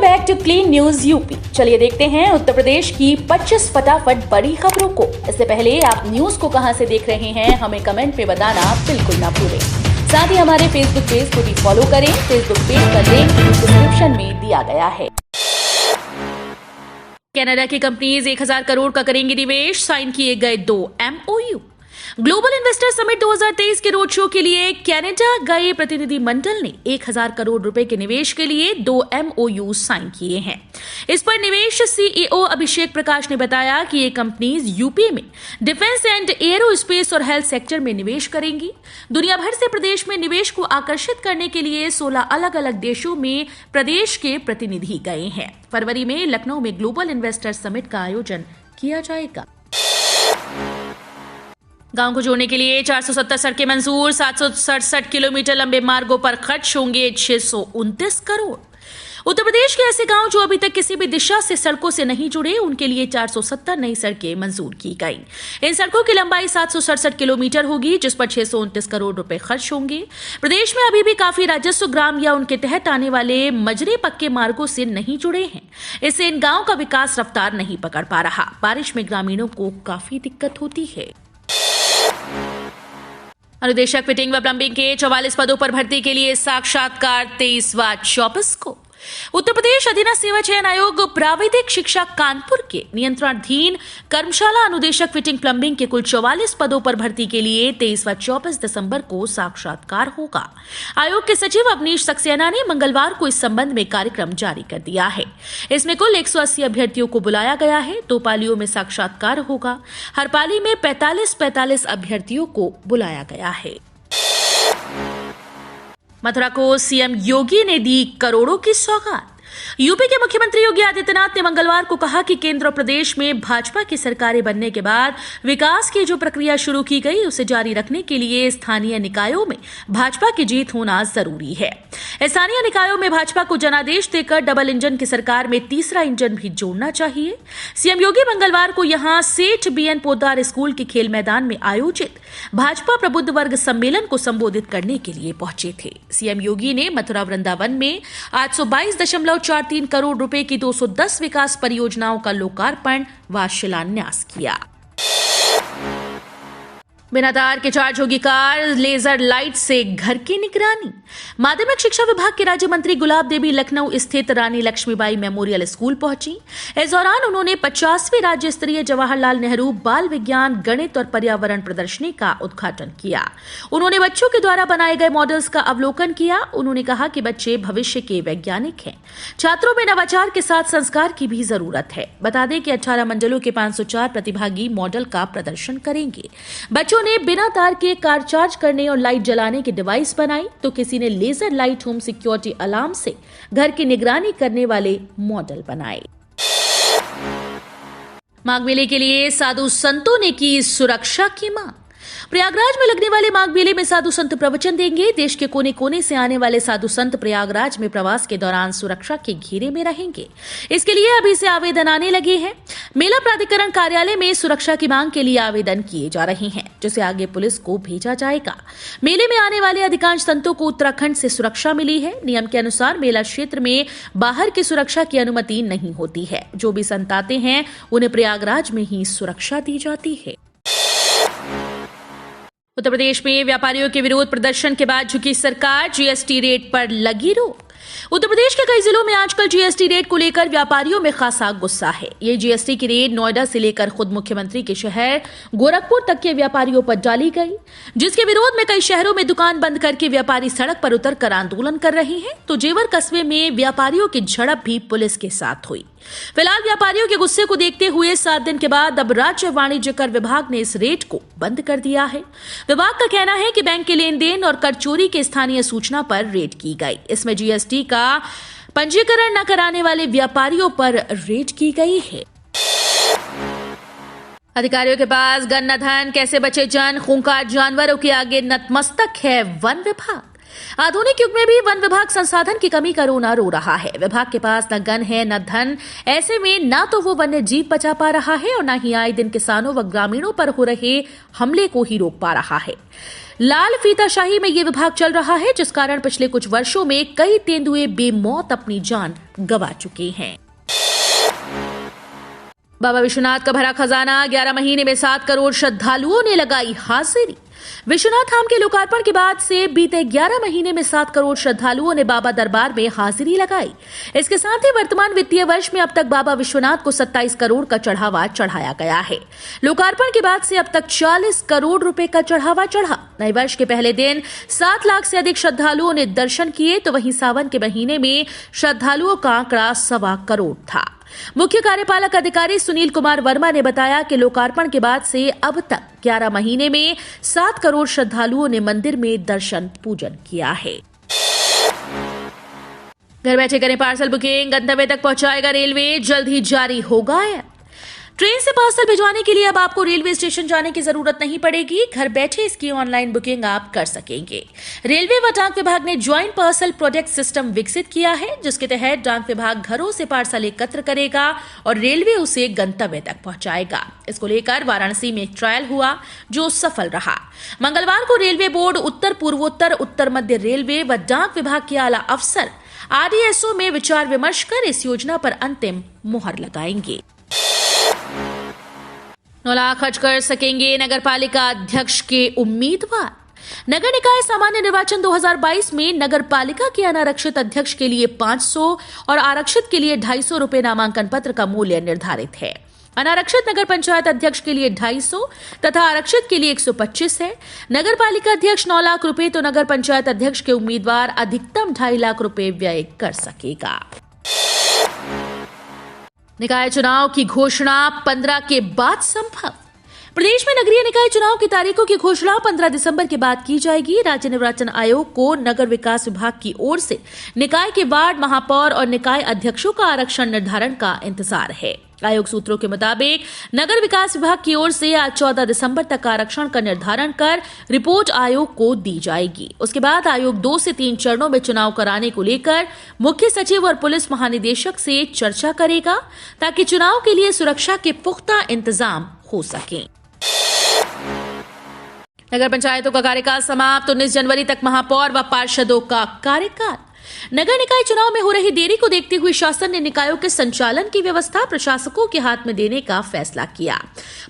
Back to clean news UP. चलिए देखते हैं उत्तर प्रदेश की 25 फटाफट बड़ी खबरों को। इससे पहले आप न्यूज को कहां से देख रहे हैं हमें कमेंट में बताना बिल्कुल ना भूलें। साथ ही हमारे फेसबुक पेज को भी फॉलो करें। फेसबुक पेज का लिंक डिस्क्रिप्शन में दिया गया है। कनाडा की कंपनीज 1000 करोड़ का करेंगी निवेश, साइन किए गए 2 MOU। ग्लोबल इन्वेस्टर समिट 2023 के रोड शो के लिए कनाडा गए प्रतिनिधि मंडल ने 1000 करोड़ रुपए के निवेश के लिए 2 MOU साइन किए हैं। इस पर निवेश CEO अभिषेक प्रकाश ने बताया कि ये कंपनीज यूपी में डिफेंस एंड एरोस्पेस और हेल्थ सेक्टर में निवेश करेंगी। दुनिया भर से प्रदेश में निवेश को आकर्षित करने के लिए 16 अलग अलग देशों में प्रदेश के प्रतिनिधि गए हैं। फरवरी में लखनऊ में ग्लोबल इन्वेस्टर समिट का आयोजन किया जाएगा। गांव को जोड़ने के लिए 470 सड़कें मंजूर, 767 किलोमीटर लंबे मार्गों पर खर्च होंगे 629 करोड़। उत्तर प्रदेश के ऐसे गांव जो अभी तक किसी भी दिशा से सड़कों से नहीं जुड़े, उनके लिए 470 नई सड़कें मंजूर की गई। इन सड़कों की लंबाई 767 किलोमीटर होगी, जिस पर 629 करोड़ रुपए खर्च होंगे। प्रदेश में अभी भी काफी राजस्व ग्राम या उनके तहत आने वाले मजरे पक्के मार्गों से नहीं जुड़े हैं। इससे इन गांवों का विकास रफ्तार नहीं पकड़ पा रहा। बारिश में ग्रामीणों को काफी दिक्कत होती है। अनुदेशक फिटिंग व प्लंबिंग के 44 पदों पर भर्ती के लिए साक्षात्कार 23/24 को। उत्तर प्रदेश अधीनस्थ सेवा चयन आयोग प्राविधिक शिक्षा कानपुर के नियंत्रणाधीन कर्मशाला अनुदेशक फिटिंग प्लंबिंग के कुल 44 पदों पर भर्ती के लिए 23 व 24 दिसंबर को साक्षात्कार होगा। आयोग के सचिव अवनीश सक्सेना ने मंगलवार को इस संबंध में कार्यक्रम जारी कर दिया है। इसमें कुल 180 अभ्यर्थियों को बुलाया गया है। 2 पालियों में साक्षात्कार होगा। हर पाली में 45 अभ्यर्थियों को बुलाया गया है। मथुरा को सीएम योगी ने दी करोड़ों की सौगात। यूपी के मुख्यमंत्री योगी आदित्यनाथ ने मंगलवार को कहा कि केंद्र और प्रदेश में भाजपा की सरकारें बनने के बाद विकास की जो प्रक्रिया शुरू की गई उसे जारी रखने के लिए स्थानीय निकायों में भाजपा की जीत होना जरूरी है। स्थानीय निकायों में भाजपा को जनादेश देकर डबल इंजन की सरकार में तीसरा इंजन भी जोड़ना चाहिए। सीएम योगी मंगलवार को यहां सेठ BN पोद्दार स्कूल के खेल मैदान में आयोजित भाजपा प्रबुद्ध वर्ग सम्मेलन को संबोधित करने के लिए पहुंचे थे। सीएम योगी ने मथुरा वृंदावन में 822.43 करोड़ रुपए की 210 विकास परियोजनाओं का लोकार्पण व शिलान्यास किया। बिना तार के चार्ज होगी कार, लेजर लाइट से घर की निगरानी। माध्यमिक शिक्षा विभाग के राज्य मंत्री गुलाब देवी लखनऊ स्थित रानी लक्ष्मीबाई मेमोरियल स्कूल पहुंची। इस दौरान उन्होंने 50वीं राज्य स्तरीय जवाहरलाल नेहरू बाल विज्ञान, गणित और पर्यावरण प्रदर्शनी का उद्घाटन किया। उन्होंने बच्चों के द्वारा बनाए गए मॉडल्स का अवलोकन किया। उन्होंने कहा कि बच्चे भविष्य के वैज्ञानिक हैं। छात्रों में नवाचार के साथ संस्कार की भी जरूरत है। बता दें कि 18 मंडलों के 504 प्रतिभागी मॉडल का प्रदर्शन करेंगे। बच्चों ने बिना तार के कार चार्ज करने और लाइट जलाने की डिवाइस बनाई, तो किसी ने laser light home security alarm से घर की निगरानी करने वाले मॉडल बनाए। माघ मेले के लिए साधु संतों ने की सुरक्षा की मांग। प्रयागराज में लगने वाले माघ मेले में साधु संत प्रवचन देंगे। देश के कोने कोने से आने वाले साधु संत प्रयागराज में प्रवास के दौरान सुरक्षा के घेरे में रहेंगे। इसके लिए अभी से आवेदन आने लगे हैं। मेला प्राधिकरण कार्यालय में सुरक्षा की मांग के लिए आवेदन किए जा रहे हैं, जिसे आगे पुलिस को भेजा जाएगा। मेले में आने वाले अधिकांश संतों को उत्तराखंड से सुरक्षा मिली है। नियम के अनुसार मेला क्षेत्र में बाहर की सुरक्षा की अनुमति नहीं होती है। जो भी संत आते हैं उन्हें प्रयागराज में ही सुरक्षा दी जाती है। उत्तर प्रदेश में व्यापारियों के विरोध प्रदर्शन के बाद झुकी सरकार, GST रेट पर लगी रोक। उत्तर प्रदेश के कई जिलों में आजकल GST रेट को लेकर व्यापारियों में खासा गुस्सा है। ये GST की रेट नोएडा से लेकर खुद मुख्यमंत्री के शहर गोरखपुर तक के व्यापारियों पर डाली गई, जिसके विरोध में कई शहरों में दुकान बंद करके व्यापारी सड़क पर उतरकर आंदोलन कर रहे हैं। तो जेवर कस्बे में व्यापारियों की झड़प भी पुलिस के साथ हुई। फिलहाल व्यापारियों के गुस्से को देखते हुए 7 दिन के बाद अब राज्य वाणिज्य कर विभाग ने इस रेट को बंद कर दिया है। विभाग का कहना है कि बैंक के लेन देन और कर चोरी के स्थानीय सूचना पर रेट की गई। इसमें GST का पंजीकरण न कराने वाले व्यापारियों पर रेट की गई है। अधिकारियों के पास गन न धन, कैसे बचे जन, खूंखार जानवरों के आगे नतमस्तक है वन विभाग। आधुनिक युग में भी वन विभाग संसाधन की कमी का रोना रो रहा है। विभाग के पास न गन है न धन, ऐसे में न तो वो वन्य जीव बचा पा रहा है और न ही आए दिन किसानों व ग्रामीणों पर हो रहे हमले को ही रोक पा रहा है। लाल फीताशाही में ये विभाग चल रहा है, जिस कारण पिछले कुछ वर्षों में कई तेंदुए बेमौत अपनी जान गंवा चुके हैं। बाबा विश्वनाथ का भरा खजाना, 11 महीने में 7 करोड़ श्रद्धालुओं ने लगाई हाजिरी। विश्वनाथ धाम के लोकार्पण के बाद से बीते 11 महीने में 7 करोड़ श्रद्धालुओं ने बाबा दरबार में हाजिरी लगाई। इसके साथ ही वर्तमान वित्तीय वर्ष में अब तक बाबा विश्वनाथ को 27 करोड़ का चढ़ावा चढ़ाया गया है। लोकार्पण के बाद से अब तक 40 करोड़ रुपए का चढ़ावा चढ़ा। नए वर्ष के पहले दिन 7 लाख से अधिक श्रद्धालुओं ने दर्शन किए, तो वहीं सावन के महीने में श्रद्धालुओं का आंकड़ा 1.25 करोड़ था। मुख्य कार्यपालक अधिकारी सुनील कुमार वर्मा ने बताया कि लोकार्पण के बाद से अब तक 11 महीने में 7 करोड़ श्रद्धालुओं ने मंदिर में दर्शन पूजन किया है। घर बैठे करें पार्सल बुकिंग, गंतव्य तक पहुंचाएगा रेलवे, जल्द ही जारी होगा ऐप। ट्रेन से पार्सल भिजवाने के लिए अब आपको रेलवे स्टेशन जाने की जरूरत नहीं पड़ेगी। घर बैठे इसकी ऑनलाइन बुकिंग आप कर सकेंगे। रेलवे व डाक विभाग ने ज्वाइंट पार्सल प्रोडक्ट सिस्टम विकसित किया है, जिसके तहत डाक विभाग घरों से पार्सल एकत्र करेगा और रेलवे उसे गंतव्य तक पहुंचाएगा। इसको लेकर वाराणसी में एक ट्रायल हुआ, जो सफल रहा। मंगलवार को रेलवे बोर्ड, उत्तर पूर्वोत्तर, उत्तर मध्य रेलवे व डाक विभाग के आला अफसर RDSO में विचार विमर्श कर इस योजना पर अंतिम मुहर लगाएंगे। 9 लाख खर्च कर सकेंगे नगर पालिका अध्यक्ष के उम्मीदवार। नगर निकाय सामान्य निर्वाचन 2022 में नगर पालिका के अनारक्षित अध्यक्ष के लिए 500 और आरक्षित के लिए 250 रुपए नामांकन पत्र का मूल्य निर्धारित है। अनारक्षित नगर पंचायत अध्यक्ष के लिए 250 तथा आरक्षित के लिए 125 है। नगर पालिका अध्यक्ष 9 लाख रुपए तो नगर पंचायत अध्यक्ष के उम्मीदवार अधिकतम 2.5 लाख रुपए व्यय कर सकेगा। निकाय चुनाव की घोषणा 15 के बाद संभव। प्रदेश में नगरीय निकाय चुनाव की तारीखों की घोषणा 15 दिसंबर के बाद की जाएगी। राज्य निर्वाचन आयोग को नगर विकास विभाग की ओर से निकाय के वार्ड, महापौर और निकाय अध्यक्षों का आरक्षण निर्धारण का इंतजार है। आयोग सूत्रों के मुताबिक नगर विकास विभाग की ओर से आज 14 दिसंबर तक आरक्षण का निर्धारण कर रिपोर्ट आयोग को दी जाएगी। उसके बाद आयोग 2 से 3 चरणों में चुनाव कराने को लेकर मुख्य सचिव और पुलिस महानिदेशक से चर्चा करेगा, ताकि चुनाव के लिए सुरक्षा के पुख्ता इंतजाम हो सके। नगर पंचायतों का कार्यकाल समाप्त, 19 जनवरी तक महापौर व पार्षदों का कार्यकाल। नगर निकाय चुनाव में हो रही देरी को देखते हुए शासन ने निकायों के संचालन की व्यवस्था प्रशासकों के हाथ में देने का फैसला किया।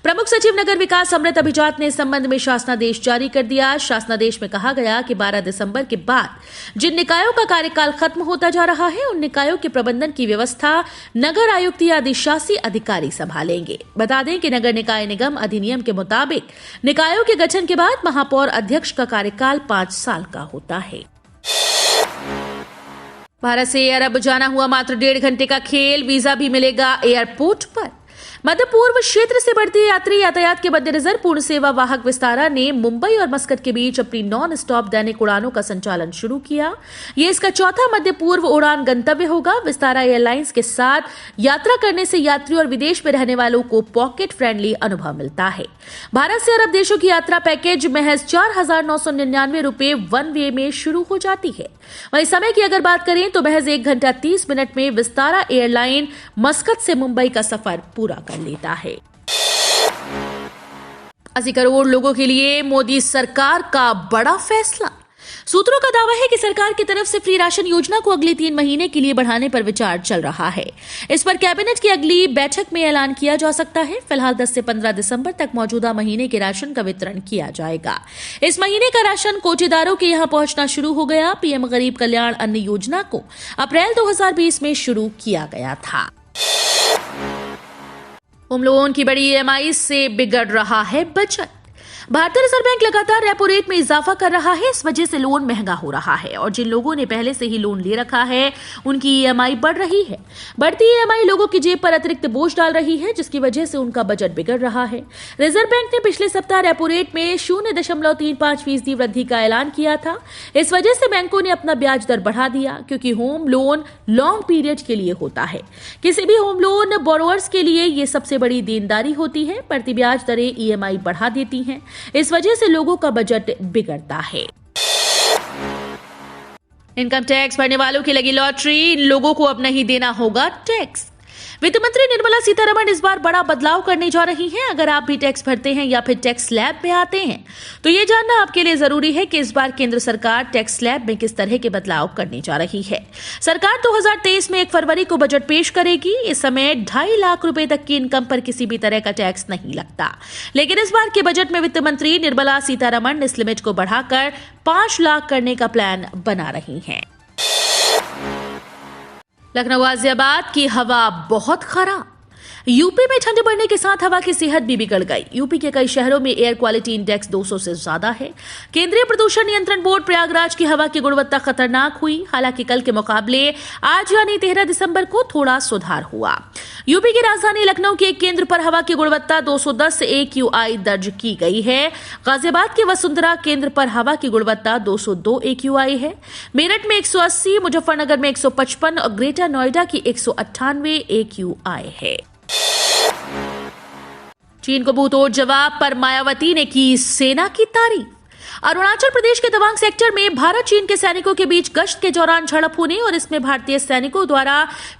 प्रमुख सचिव नगर विकास अमृत अभिजात ने इस संबंध में शासनादेश जारी कर दिया। शासनादेश में कहा गया कि 12 दिसंबर के बाद जिन निकायों का कार्यकाल खत्म होता जा रहा है, उन निकायों के प्रबंधन की व्यवस्था नगर आयुक्त या अधिशासी अधिकारी संभालेंगे। बता दें कि नगर निकाय निगम अधिनियम के मुताबिक निकायों के गठन के बाद महापौर अध्यक्ष का कार्यकाल 5 साल का होता है। भारत से अरब जाना हुआ मात्र 1.5 घंटे का खेल, वीजा भी मिलेगा एयरपोर्ट पर। मध्य पूर्व क्षेत्र से बढ़ती यात्री यातायात के मद्देनजर पूर्ण सेवा वाहक विस्तारा ने मुंबई और मस्कत के बीच अपनी नॉन स्टॉप दैनिक उड़ानों का संचालन शुरू किया। ये इसका चौथा मध्य पूर्व उड़ान गंतव्य होगा। विस्तारा एयरलाइंस के साथ यात्रा करने से यात्री और विदेश में रहने वालों को पॉकेट फ्रेंडली अनुभव मिलता है। भारत से अरब देशों की यात्रा पैकेज महज 4,999 रुपए वन वे में शुरू हो जाती है। वहीं समय की अगर बात करें तो महज 1 घंटा 30 मिनट में विस्तारा एयरलाइन मस्कत से मुंबई का सफर पूरा कर लेता है। 80 करोड़ लोगों के लिए मोदी सरकार का बड़ा फैसला। सूत्रों का दावा है कि सरकार की तरफ से फ्री राशन योजना को अगले 3 महीने के लिए बढ़ाने पर विचार चल रहा है। इस पर कैबिनेट की अगली बैठक में ऐलान किया जा सकता है। फिलहाल 10 से 15 दिसंबर तक मौजूदा महीने के राशन का वितरण किया जाएगा। इस महीने का राशन कोटेदारों के यहां पहुंचना शुरू हो गया। पीएम गरीब कल्याण अन्न योजना को अप्रैल 2020 में शुरू किया गया था। होम लोन की बड़ी EMI से बिगड़ रहा है बजट। भारतीय रिजर्व बैंक लगातार रेपो रेट में इजाफा कर रहा है। इस वजह से लोन महंगा हो रहा है और जिन लोगों ने पहले से ही लोन ले रखा है उनकी EMI बढ़ रही है। बढ़ती EMI लोगों की जेब पर अतिरिक्त बोझ डाल रही है, जिसकी वजह से उनका बजट बिगड़ रहा है। रिजर्व बैंक ने पिछले सप्ताह रेपो रेट में 0.35% वृद्धि का ऐलान किया था। इस वजह से बैंकों ने अपना ब्याज दर बढ़ा दिया, क्योंकि होम लोन लॉन्ग पीरियड के लिए होता है। किसी भी होम लोन बोरोअर्स के लिए ये सबसे बड़ी देनदारी होती है। बढ़ती ब्याज दरें EMI बढ़ा देती हैं। इस वजह से लोगों का बजट बिगड़ता है। इनकम टैक्स भरने वालों की लगी लॉटरी, इन लोगों को अब नहीं देना होगा टैक्स। वित्त मंत्री निर्मला सीतारमण इस बार बड़ा बदलाव करने जा रही हैं। अगर आप भी टैक्स भरते हैं या फिर टैक्स स्लैब में आते हैं तो ये जानना आपके लिए जरूरी है कि इस बार केंद्र सरकार टैक्स स्लैब में किस तरह के बदलाव करने जा रही है। सरकार 2023 में 1 फरवरी को बजट पेश करेगी। इस समय 2.5 लाख रुपए तक की इनकम पर किसी भी तरह का टैक्स नहीं लगता, लेकिन इस बार के बजट में वित्त मंत्री निर्मला सीतारमण इस लिमिट को बढ़ाकर 5 लाख करने का प्लान बना रही हैं। लखनऊ गाजियाबाद की हवा बहुत खराब। यूपी में ठंड बढ़ने के साथ हवा की सेहत भी बिगड़ गई। यूपी के कई शहरों में एयर क्वालिटी इंडेक्स 200 से ज्यादा है। केंद्रीय प्रदूषण नियंत्रण बोर्ड प्रयागराज की हवा की गुणवत्ता खतरनाक हुई। हालांकि कल के मुकाबले आज यानी 13 दिसंबर को थोड़ा सुधार हुआ। यूपी की राजधानी लखनऊ के एक केंद्र पर हवा की गुणवत्ता 210 AQI दर्ज की गई है। गाजियाबाद के वसुंधरा केंद्र पर हवा की गुणवत्ता 202 AQI है। मेरठ में 180, मुजफ्फरनगर में 155 और ग्रेटर नोएडा की 198 AQI है। चीन को मुंहतोड़ जवाब पर मायावती ने की सेना की तारीफ। अरुणाचल प्रदेश के तवांग सेक्टर में भारत चीन के सैनिकों के बीच गश्त के दौरान झड़प होने और इसमें भारतीय सैनिकों द्वारा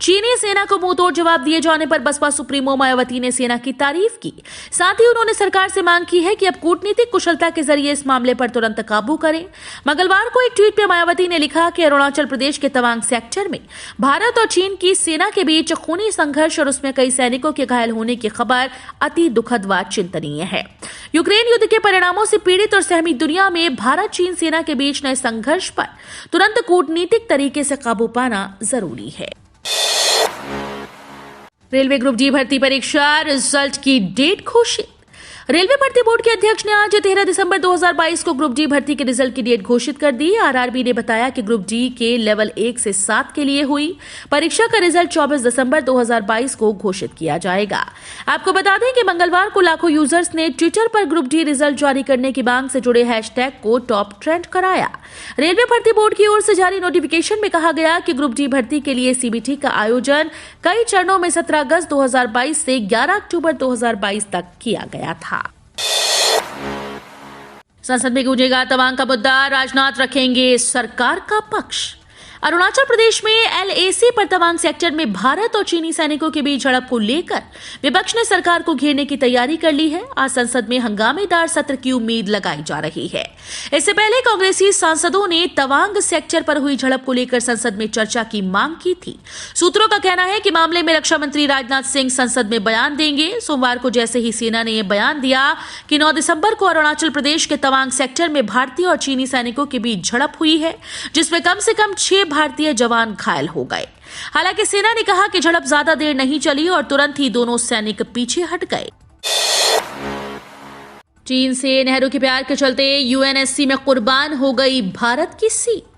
चीनी सेना को मुंहतोड़ जवाब दिए जाने पर बसपा सुप्रीमो मायावती ने सेना की तारीफ की। साथ ही उन्होंने सरकार से मांग की है कि अब कूटनीतिक कुशलता के जरिए इस मामले पर तुरंत काबू करें। मंगलवार को एक ट्वीट में मायावती ने लिखा कि अरुणाचल प्रदेश के तवांग सेक्टर में भारत और चीन की सेना के बीच खूनी संघर्ष और उसमें कई सैनिकों के घायल होने की खबर अति दुखद व चिंतनीय है। यूक्रेन युद्ध के परिणामों से पीड़ित और सहमी दुनिया में भारत चीन सेना के बीच नए संघर्ष पर तुरंत कूटनीतिक तरीके से काबू पाना जरूरी है। रेलवे ग्रुप डी भर्ती परीक्षा रिजल्ट की डेट घोषित। रेलवे भर्ती बोर्ड के अध्यक्ष ने आज 13 दिसंबर 2022 को ग्रुप डी भर्ती के रिजल्ट की डेट घोषित कर दी। आरआरबी ने बताया कि ग्रुप डी के लेवल 1 से 7 के लिए हुई परीक्षा का रिजल्ट 24 दिसंबर 2022 को घोषित किया जाएगा। आपको बता दें कि मंगलवार को लाखों यूजर्स ने ट्विटर पर ग्रुप डी रिजल्ट जारी करने की मांग से जुड़े हैशटैग को टॉप ट्रेंड कराया। रेलवे भर्ती बोर्ड की ओर से जारी नोटिफिकेशन में कहा गया कि ग्रुप डी भर्ती के लिए सीबीटी का आयोजन कई चरणों में 17 अगस्त 2022 से 11 अक्टूबर 2022 तक किया गया था। संसद में गूंजेगा तवांग का मुद्दा, राजनाथ रखेंगे सरकार का पक्ष। अरुणाचल प्रदेश में एलएसी पर तवांग सेक्टर में भारत और चीनी सैनिकों के बीच झड़प को लेकर विपक्ष ने सरकार को घेरने की तैयारी कर ली है। आज संसद में हंगामेदार सत्र की उम्मीद लगाई जा रही है। इससे पहले कांग्रेसी सांसदों ने तवांग सेक्टर पर हुई झड़प को लेकर संसद में चर्चा की मांग की थी। सूत्रों का कहना है कि मामले में रक्षा मंत्री राजनाथ सिंह संसद में बयान देंगे। सोमवार को जैसे ही सेना ने यह बयान दिया कि 9 दिसंबर को अरुणाचल प्रदेश के तवांग सेक्टर में भारतीय और चीनी सैनिकों के बीच झड़प हुई है, जिसमें कम से कम 6 भारतीय जवान घायल हो गए। हालांकि सेना ने कहा कि झड़प ज्यादा देर नहीं चली और तुरंत ही दोनों सैनिक पीछे हट गए। चीन से नेहरू के प्यार के चलते यूएनएससी में कुर्बान हो गई भारत की सीट।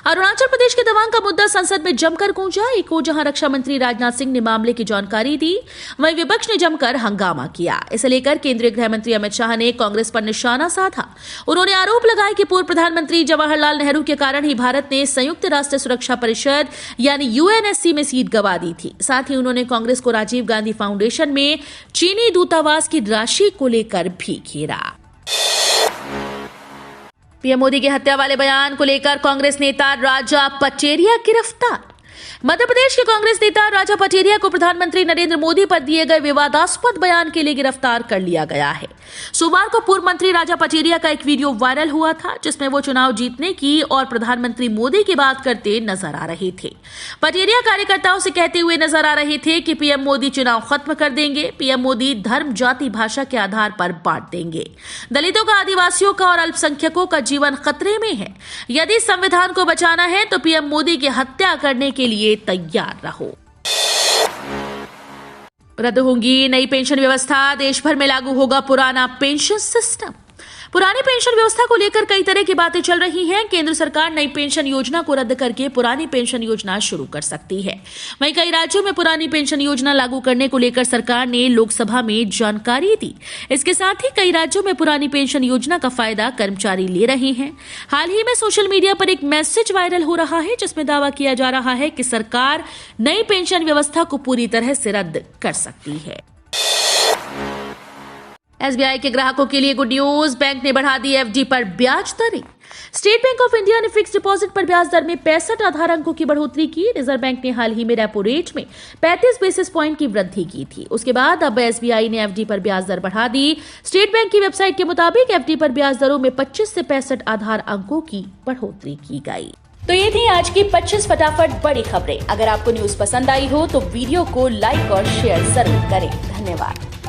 अरुणाचल प्रदेश के तवांग का मुद्दा संसद में जमकर गूंजा। एक ओर जहां रक्षा मंत्री राजनाथ सिंह ने मामले की जानकारी दी, वहीं विपक्ष ने जमकर हंगामा किया। इसे लेकर केंद्रीय गृह मंत्री अमित शाह ने कांग्रेस पर निशाना साधा। उन्होंने आरोप लगाया कि पूर्व प्रधानमंत्री जवाहरलाल नेहरू के कारण ही भारत ने संयुक्त राष्ट्र सुरक्षा परिषद यानी यूएनएससी में सीट गंवा दी थी। साथ ही उन्होंने कांग्रेस को राजीव गांधी फाउंडेशन में चीनी दूतावास की राशि को लेकर भी घेरा। पीएम मोदी की हत्या वाले बयान को लेकर कांग्रेस नेता राजा पचेरिया गिरफ्तार। मध्य प्रदेश के कांग्रेस नेता राजा पचेरिया को प्रधानमंत्री नरेंद्र मोदी पर दिए गए विवादास्पद बयान के लिए गिरफ्तार कर लिया गया है। सोमवार को पूर्व मंत्री राजा पचेरिया का एक वीडियो वायरल हुआ था, जिसमें वो चुनाव जीतने की और प्रधानमंत्री मोदी की बात करते नजर आ रहे थे। पचेरिया कार्यकर्ताओं से कहते हुए नजर आ रहे थे कि पीएम मोदी चुनाव खत्म कर देंगे, पीएम मोदी धर्म, जाति, भाषा के आधार पर बांट देंगे, दलितों का, आदिवासियों का और अल्पसंख्यकों का जीवन खतरे में है। यदि संविधान को बचाना है तो पीएम मोदी की हत्या करने के लिए तैयार रहो। रद्द होगी नई पेंशन व्यवस्था, देश भर में लागू होगा पुराना पेंशन सिस्टम। पुरानी पेंशन व्यवस्था को लेकर कई तरह की बातें चल रही हैं। केंद्र सरकार नई पेंशन योजना को रद्द करके पुरानी पेंशन योजना शुरू कर सकती है। वहीं कई राज्यों में पुरानी पेंशन योजना लागू करने को लेकर सरकार ने लोकसभा में जानकारी दी। इसके साथ ही कई राज्यों में पुरानी पेंशन योजना का फायदा कर्मचारी ले रहे हैं। हाल ही में सोशल मीडिया पर एक मैसेज वायरल हो रहा है, जिसमें दावा किया जा रहा है कि सरकार नई पेंशन व्यवस्था को पूरी तरह से रद्द कर सकती है। एसबीआई के ग्राहकों के लिए गुड न्यूज, बैंक ने बढ़ा दी एफडी पर ब्याज दरें। स्टेट बैंक ऑफ इंडिया ने फिक्स डिपॉजिट पर ब्याज दर में 65 आधार अंकों की बढ़ोतरी की। रिजर्व बैंक ने हाल ही में रेपो रेट में 35 बेसिस पॉइंट की वृद्धि की थी। उसके बाद अब एसबीआई ने एफडी पर ब्याज दर बढ़ा दी। स्टेट बैंक की वेबसाइट के मुताबिक एफडी पर ब्याज दरों में 25 से 65 आधार अंकों की बढ़ोतरी की गई। तो ये थी आज की 25 फटाफट बड़ी खबरें। अगर आपको न्यूज पसंद आई हो तो वीडियो को लाइक और शेयर जरूर करें। धन्यवाद।